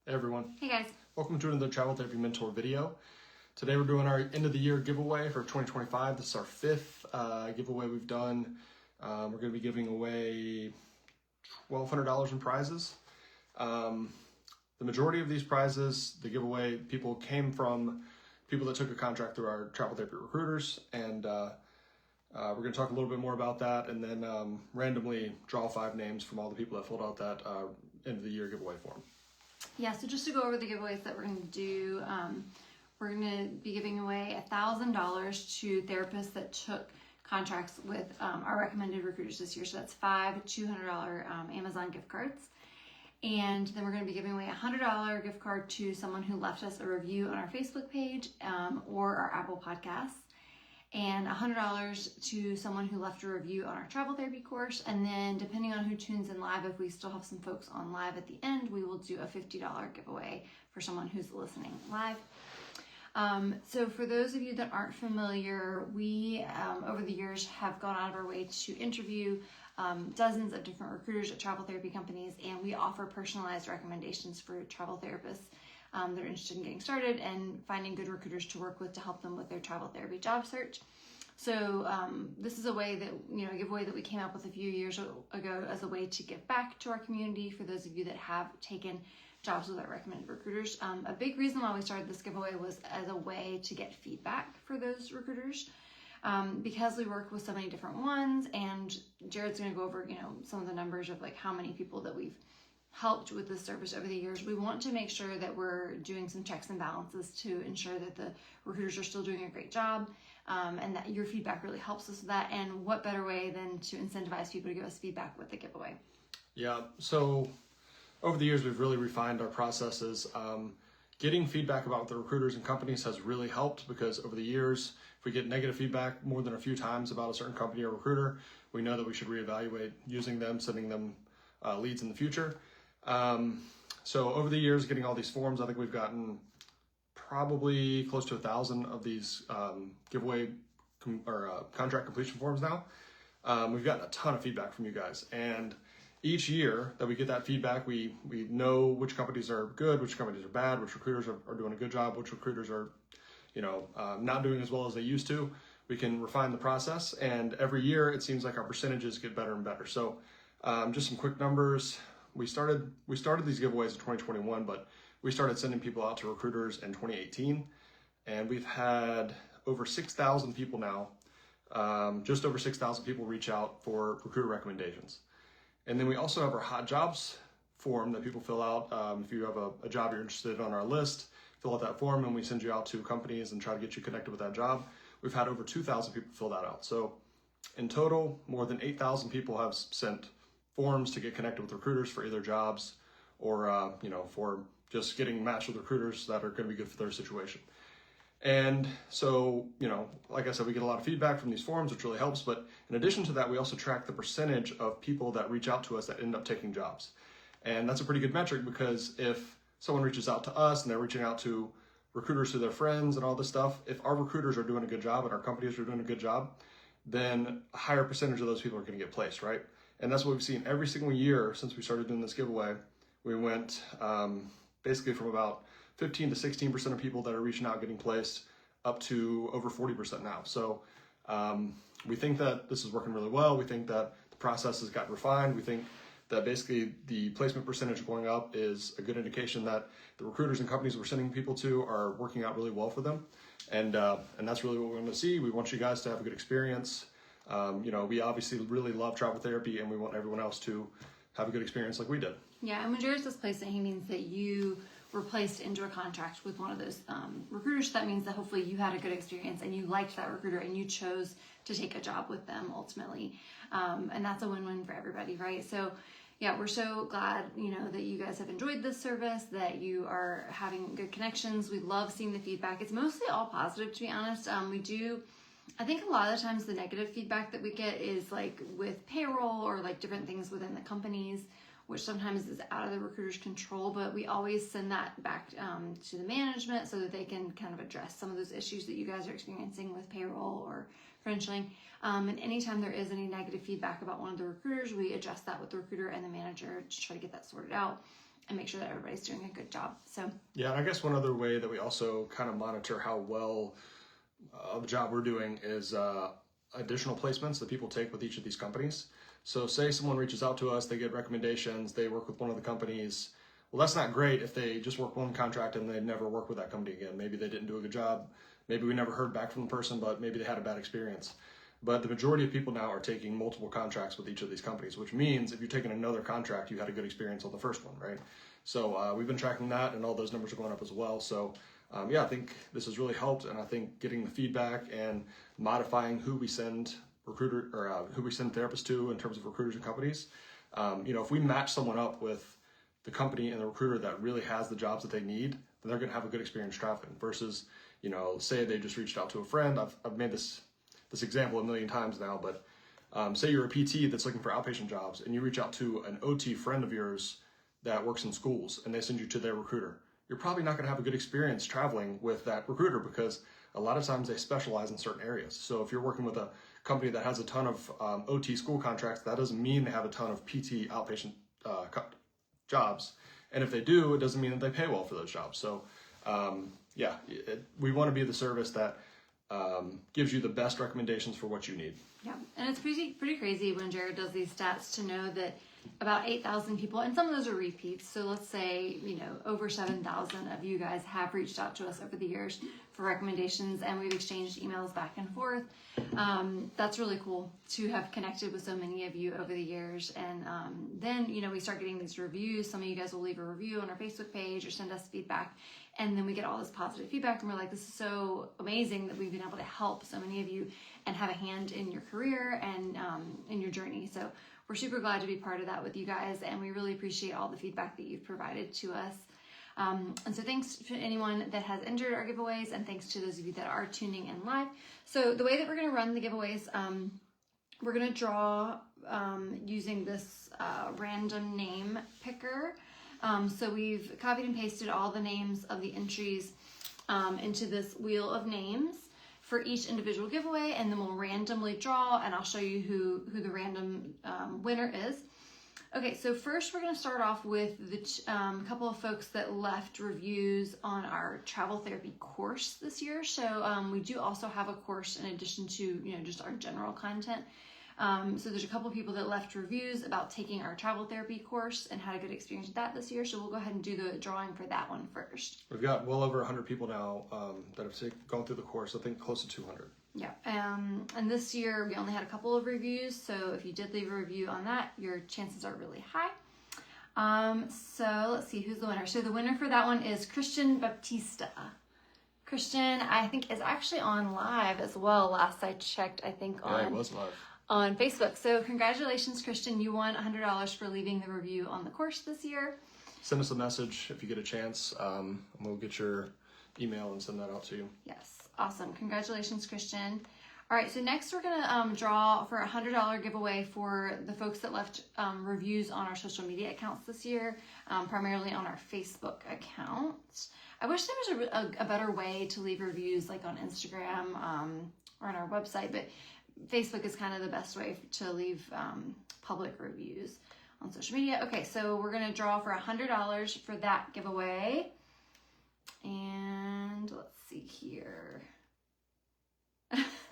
Hey everyone. Hey guys. Welcome to another Travel Therapy Mentor video. Today we're doing our end of the year giveaway for 2025. This is our fifth giveaway we've done. We're going to be giving away $1,200 in prizes. The majority of these prizes, the giveaway, people came from people that took a contract through our Travel Therapy recruiters, and we're going to talk a little bit more about that, and then randomly draw 5 names from all the people that filled out that end of the year giveaway form. Yeah, so just to go over the giveaways that we're going to do, we're going to be giving away $1,000 to therapists that took contracts with our recommended recruiters this year. So that's 5 $200 Amazon gift cards. And then we're going to be giving away a $100 gift card to someone who left us a review on our Facebook page or our Apple Podcasts. And $100 to someone who left a review on our travel therapy course. And then depending on who tunes in live, if we still have some folks on live at the end, we will do a $50 giveaway for someone who's listening live. So for those of you that aren't familiar, we over the years have gone out of our way to interview dozens of different recruiters at travel therapy companies, and we offer personalized recommendations for travel therapists that are interested in getting started and finding good recruiters to work with to help them with their travel therapy job search. So this is a way that, a giveaway that we came up with a few years ago as a way to give back to our community for those of you that have taken jobs with our recommended recruiters. A big reason why we started this giveaway was as a way to get feedback for those recruiters. Because we work with so many different ones, and Jared's going to go over, some of the numbers of like how many people that we've helped with this service over the years. We want to make sure that we're doing some checks and balances to ensure that the recruiters are still doing a great job, and that your feedback really helps us with that. And what better way than to incentivize people to give us feedback with the giveaway? Yeah, so over the years we've really refined our processes. Getting feedback about the recruiters and companies has really helped, because over the years, if we get negative feedback more than a few times about a certain company or recruiter, we know that we should reevaluate using them, sending them leads in the future. So over the years, getting all these forms, I think we've gotten probably close to 1,000 of these giveaway contract completion forms now. We've gotten a ton of feedback from you guys, and each year that we get that feedback, we know which companies are good, which companies are bad, which recruiters are doing a good job, which recruiters are, not doing as well as they used to. We can refine the process, and every year it seems like our percentages get better and better. So just some quick numbers. We started these giveaways in 2021, but we started sending people out to recruiters in 2018, and we've had over 6,000 people now, just over 6,000 people reach out for recruiter recommendations. And then we also have our hot jobs form that people fill out. If you have a job you're interested in on our list, fill out that form and we send you out to companies and try to get you connected with that job. We've had over 2,000 people fill that out. So in total, more than 8,000 people have sent forms to get connected with recruiters for either jobs or, for just getting matched with recruiters that are going to be good for their situation. And so, like I said, we get a lot of feedback from these forums, which really helps. But in addition to that, we also track the percentage of people that reach out to us that end up taking jobs. And that's a pretty good metric, because if someone reaches out to us and they're reaching out to recruiters to their friends and all this stuff, if our recruiters are doing a good job and our companies are doing a good job, then a higher percentage of those people are going to get placed, right? And that's what we've seen every single year since we started doing this giveaway. We went basically from about 15 to 16% of people that are reaching out getting placed up to over 40% now. So we think that this is working really well. We think that the process has got refined. We think that basically the placement percentage going up is a good indication that the recruiters and companies we're sending people to are working out really well for them. And that's really what we want to see. We want you guys to have a good experience. We obviously really love travel therapy, and we want everyone else to have a good experience like we did. Yeah, and when Jared says placement, he means that you were placed into a contract with one of those recruiters. That means that hopefully you had a good experience and you liked that recruiter and you chose to take a job with them ultimately. And that's a win-win for everybody, right? So yeah, we're so glad, that you guys have enjoyed this service, that you are having good connections. We love seeing the feedback. It's mostly all positive, to be honest. I think a lot of the times the negative feedback that we get is like with payroll or like different things within the companies, which sometimes is out of the recruiter's control, but we always send that back to the management so that they can kind of address some of those issues that you guys are experiencing with payroll or credentialing. And anytime there is any negative feedback about one of the recruiters, we address that with the recruiter and the manager to try to get that sorted out. and make sure that everybody's doing a good job. So Yeah, and I guess one other way that we also kind of monitor how well of a job we're doing is additional placements that people take with each of these companies. So say someone reaches out to us, they get recommendations, they work with one of the companies. Well, that's not great if they just work one contract and they never work with that company again. Maybe they didn't do a good job. Maybe we never heard back from the person, but maybe they had a bad experience. But the majority of people now are taking multiple contracts with each of these companies, which means if you're taking another contract, you had a good experience on the first one, right? So we've been tracking that, and all those numbers are going up as well. So yeah, I think this has really helped, and I think getting the feedback and modifying who we send who we send therapists to in terms of recruiters and companies. If we match someone up with the company and the recruiter that really has the jobs that they need, then they're going to have a good experience traveling. Versus, say they just reached out to a friend. I've made this example a million times now, but say you're a PT that's looking for outpatient jobs, and you reach out to an OT friend of yours that works in schools, and they send you to their recruiter. You're probably not going to have a good experience traveling with that recruiter because a lot of times they specialize in certain areas. So if you're working with a company that has a ton of OT school contracts, that doesn't mean they have a ton of PT outpatient jobs. And if they do, it doesn't mean that they pay well for those jobs. So we want to be the service that gives you the best recommendations for what you need. yeah, and it's pretty crazy when Jared does these stats to know that about 8,000 people, and some of those are repeats. So let's say, over 7,000 of you guys have reached out to us over the years for recommendations, and we've exchanged emails back and forth. That's really cool to have connected with so many of you over the years. And then, we start getting these reviews. Some of you guys will leave a review on our Facebook page or send us feedback. And then we get all this positive feedback, and we're like, this is so amazing that we've been able to help so many of you and have a hand in your career and in your journey. So we're super glad to be part of that with you guys, and we really appreciate all the feedback that you've provided to us. And so thanks to anyone that has entered our giveaways, and thanks to those of you that are tuning in live. So the way that we're going to run the giveaways, we're going to draw using this random name picker. So we've copied and pasted all the names of the entries into this wheel of names for each individual giveaway, and then we'll randomly draw, and I'll show you who the random winner is. Okay, so first we're going to start off with the couple of folks that left reviews on our travel therapy course this year. So we do also have a course in addition to just our general content. So there's a couple of people that left reviews about taking our travel therapy course and had a good experience with that this year. So we'll go ahead and do the drawing for that one first. We've got well over 100 people now that have gone through the course. I think close to 200. Yeah, and this year we only had a couple of reviews. So if you did leave a review on that, your chances are really high. So let's see who's the winner. So the winner for that one is Christian Baptista. Christian, I think, is actually on live as well. Last I checked, I think it was live on Facebook. So congratulations, Christian. You won $100 for leaving the review on the course this year. Send us a message if you get a chance. And we'll get your email and send that out to you. Yes. Awesome. Congratulations, Christian. All right. So next we're going to draw for a $100 giveaway for the folks that left reviews on our social media accounts this year, primarily on our Facebook account. I wish there was a better way to leave reviews like on Instagram or on our website, but Facebook is kind of the best way to leave public reviews on social media. Okay, so we're going to draw for $100 for that giveaway. And let's see here.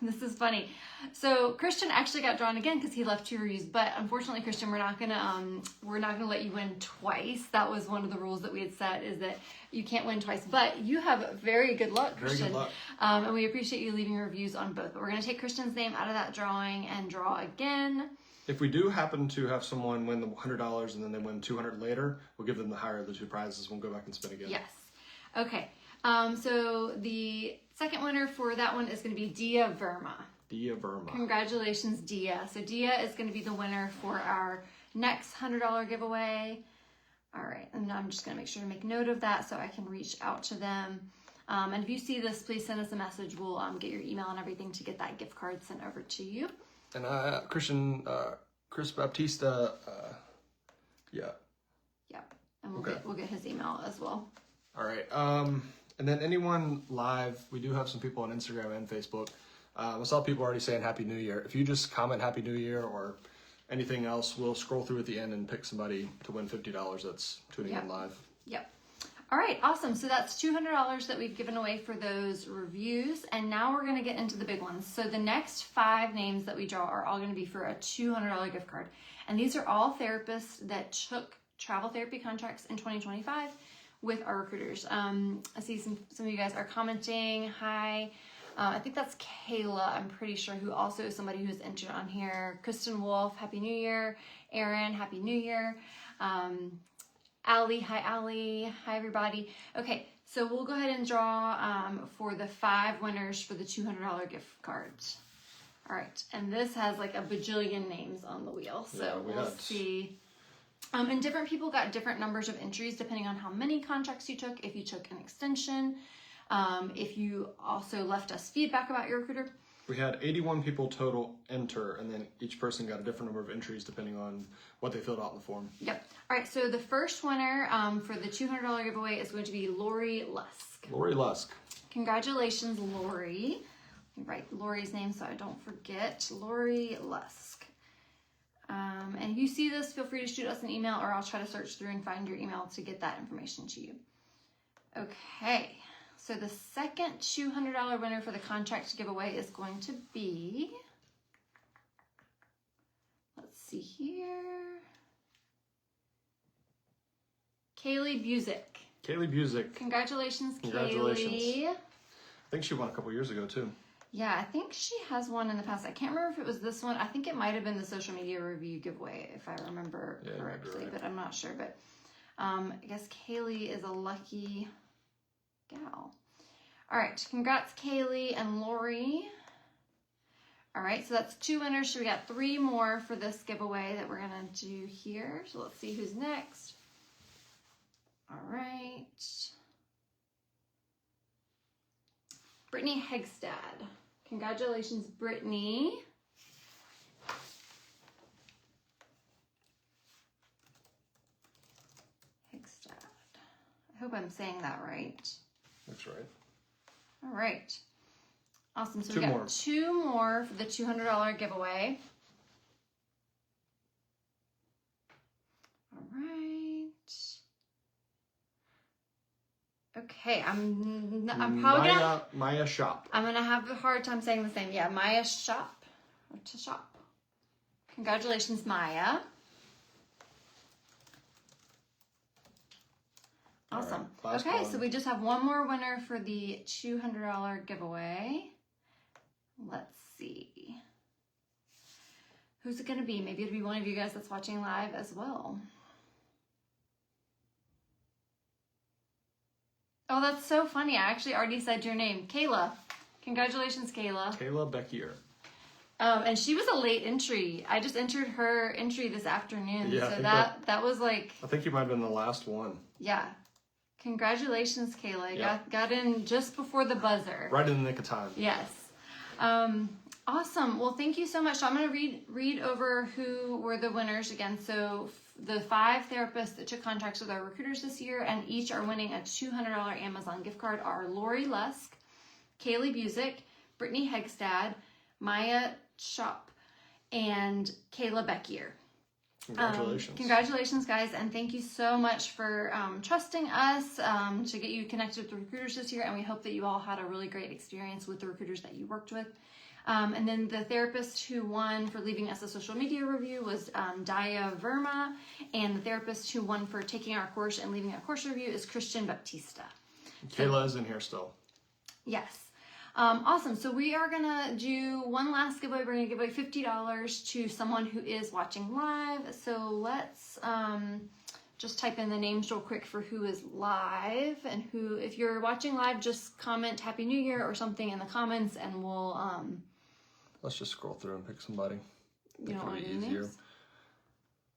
This is funny. So Christian actually got drawn again because he left 2 reviews, but unfortunately, Christian, we're not gonna let you win twice. That was one of the rules that we had set, is that you can't win twice. But you have very good luck, Christian. Very good luck. And we appreciate you leaving reviews on both. But we're gonna take Christian's name out of that drawing and draw again. If we do happen to have someone win the $100 and then they win $200 later, we'll give them the higher of the 2 prizes. We'll go back and spin again. Yes. Okay. So the second winner for that one is going to be Dia Verma. Dia Verma. Congratulations, Dia. So Dia is going to be the winner for our next $100 giveaway. All right. And I'm just going to make sure to make note of that so I can reach out to them. And if you see this, please send us a message. We'll get your email and everything to get that gift card sent over to you. And Chris Baptista, yeah. Yep. And we'll get his email as well. All right. And then anyone live, we do have some people on Instagram and Facebook. I saw people already saying Happy New Year. If you just comment Happy New Year or anything else, we'll scroll through at the end and pick somebody to win $50 that's tuning in live. Yep. All right, awesome. So that's $200 that we've given away for those reviews. And now we're going to get into the big ones. So the next 5 names that we draw are all going to be for a $200 gift card. And these are all therapists that took travel therapy contracts in 2025 with our recruiters. I see some of you guys are commenting. Hi. I think that's Kayla, I'm pretty sure, who also is somebody who's entered on here. Kristen Wolf, Happy New Year. Aaron, Happy New Year. Allie, hi Allie. Hi everybody. Okay, so we'll go ahead and draw for the 5 winners for the $200 gift cards. All right, and this has like a bajillion names on the wheel, so we'll see. And different people got different numbers of entries depending on how many contracts you took, if you took an extension, if you also left us feedback about your recruiter. We had 81 people total enter, and then each person got a different number of entries depending on what they filled out in the form. Yep. All right, so the first winner for the $200 giveaway is going to be Lori Lusk. Lori Lusk. Congratulations, Lori. Let me write Lori's name so I don't forget. Lori Lusk. And if you see this, feel free to shoot us an email, or I'll try to search through and find your email to get that information to you. Okay. So the second $200 winner for the contract giveaway is going to be, let's see here, Kaylee Busick. Kaylee Busick. Congratulations, Congratulations. Kaylee. I think she won a couple years ago too. Yeah, I think she has one in the past. I can't remember if it was this one. I think it might have been the social media review giveaway, if I remember correctly, but I'm not sure. But I guess Kaylee is a lucky gal. All right, congrats Kaylee and Lori. All right, so that's 2 winners. So we got 3 more for this giveaway that we're gonna do here. So let's see who's next. All right. Brittany Hegstad. Congratulations, Brittany. Hegstad. I hope I'm saying that right. That's right. All right. Awesome. So 2 we got more. 2 more for the $200 giveaway. All right. Okay, I'm probably gonna Maya Shop. I'm gonna have a hard time saying the same. Yeah, Maya Shop or to shop. Congratulations, Maya. Awesome. All right, okay, one. so we just have 1 more winner for the $200 giveaway. Let's see. Who's it gonna be? Maybe it'll be one of you guys that's watching live as well. Oh, that's so funny. I actually already said your name. Kayla. Congratulations, Kayla. Kayla Beckier. And she was a late entry. I just entered her entry this afternoon. Yeah, so that was like... I think you might have been the last one. Yeah. Congratulations, Kayla. Yep. Got in just before the buzzer. Right in the nick of time. Yes. Awesome. Well, thank you so much. So I'm going to read over who were the winners again. So the 5 therapists that took contracts with our recruiters this year and each are winning a $200 Amazon gift card are Lori Lusk, Kaylee Busick, Brittany Hegstad, Maya Shop, and Kayla Beckier. Congratulations. Congratulations, guys, and thank you so much for trusting us to get you connected with the recruiters this year, and we hope that you all had a really great experience with the recruiters that you worked with. And then the therapist who won for leaving us a social media review was Daya Verma, and the therapist who won for taking our course and leaving a course review is Christian Baptista. Kayla is in here still. Yes. Awesome. So we are going to do one last giveaway. We're going to give away $50 to someone who is watching live. So let's just type in the names real quick for who is live and who, if you're watching live, just comment Happy New Year or something in the comments and we'll... Let's just scroll through and pick somebody. You don't want to do names?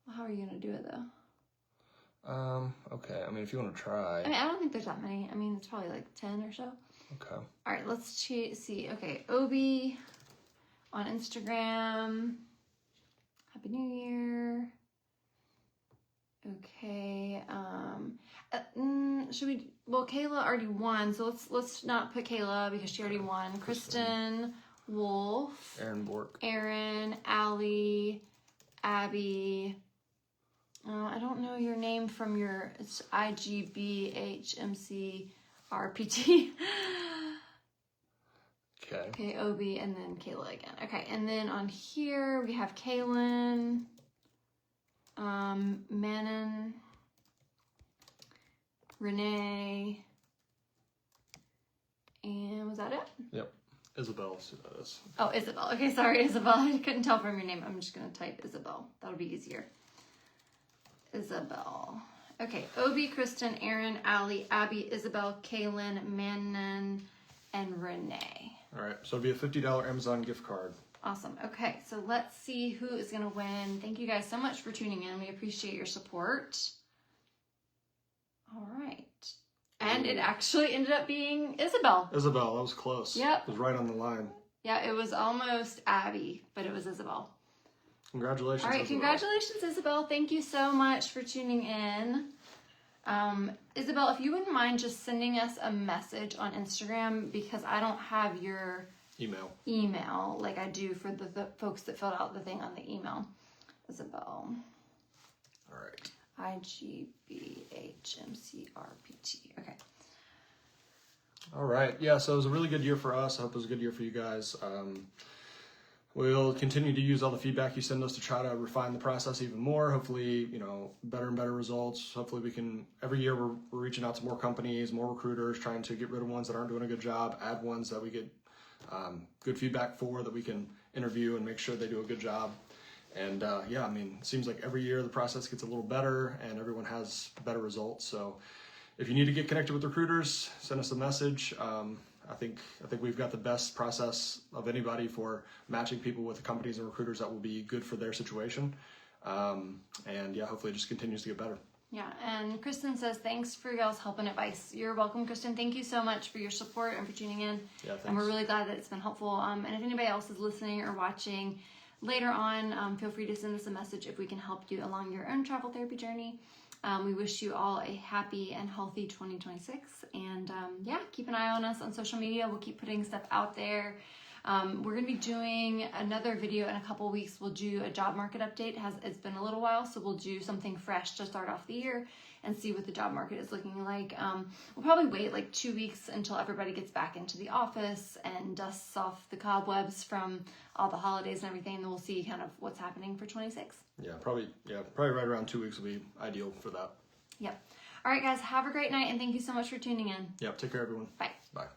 Well, how are you going to do it though? Okay. I mean, if you want to try. I mean, I don't think there's that many. I mean, it's probably like 10 or so. Okay. All right, let's see. Okay, Obi on Instagram. Happy New Year. Okay. Should we? Well, Kayla already won, so let's not put Kayla because she already won. Kristen Wolf. Aaron Bork. Aaron, Allie, Abby. I don't know your name from your, it's IGBHMCRPT. Okay. Okay, Obi, and then Kayla again. Okay, and then on here we have Kaylin, Manon, Renee, and was that it? Yep. Isabel, so that is. Oh, Isabel. Okay, sorry, Isabel. I couldn't tell from your name. I'm just going to type Isabel. That'll be easier. Isabel. Okay, Obi, Kristen, Aaron, Allie, Abby, Isabel, Kaylin, Manon, and Renee. All right, so it'll be a $50 Amazon gift card. Awesome. Okay, so let's see who is going to win. Thank you guys so much for tuning in. We appreciate your support. All right. And it actually ended up being Isabel. Isabel, that was close. Yep. It was right on the line. Yeah, it was almost Abby, but it was Isabel. Congratulations, All right, Isabel. congratulations, Isabel. Thank you so much for tuning in. Isabel, if you wouldn't mind just sending us a message on Instagram, because I don't have your email like I do for the folks that filled out the thing on the email. Isabel. All right. IGBHMCRPT. Okay. All right. Yeah, so it was a really good year for us. I hope it was a good year for you guys. We'll continue to use all the feedback you send us to try to refine the process even more. Hopefully, better and better results. Hopefully we can, every year we're reaching out to more companies, more recruiters, trying to get rid of ones that aren't doing a good job, add ones that we get good feedback for, that we can interview and make sure they do a good job. And yeah, I mean, it seems like every year the process gets a little better and everyone has better results. So if you need to get connected with recruiters, send us a message. I think we've got the best process of anybody for matching people with companies and recruiters that will be good for their situation. And yeah, hopefully it just continues to get better. Yeah, and Kristen says, thanks for y'all's help and advice. You're welcome, Kristen. Thank you so much for your support and for tuning in. Yeah, thanks. And we're really glad that it's been helpful. And if anybody else is listening or watching later on, feel free to send us a message if we can help you along your own travel therapy journey. We wish you all a happy and healthy 2026. And yeah, keep an eye on us on social media. We'll keep putting stuff out there. We're going to be doing another video in a couple weeks. We'll do a job market update. It's been a little while, so we'll do something fresh to start off the year and see what the job market is looking like. We'll probably wait like 2 weeks until everybody gets back into the office and dusts off the cobwebs from all the holidays and everything. Then we'll see kind of what's happening for 26. Yeah, probably right around 2 weeks will be ideal for that. Yep. All right, guys, have a great night, and thank you so much for tuning in. Yep, take care, everyone. Bye. Bye.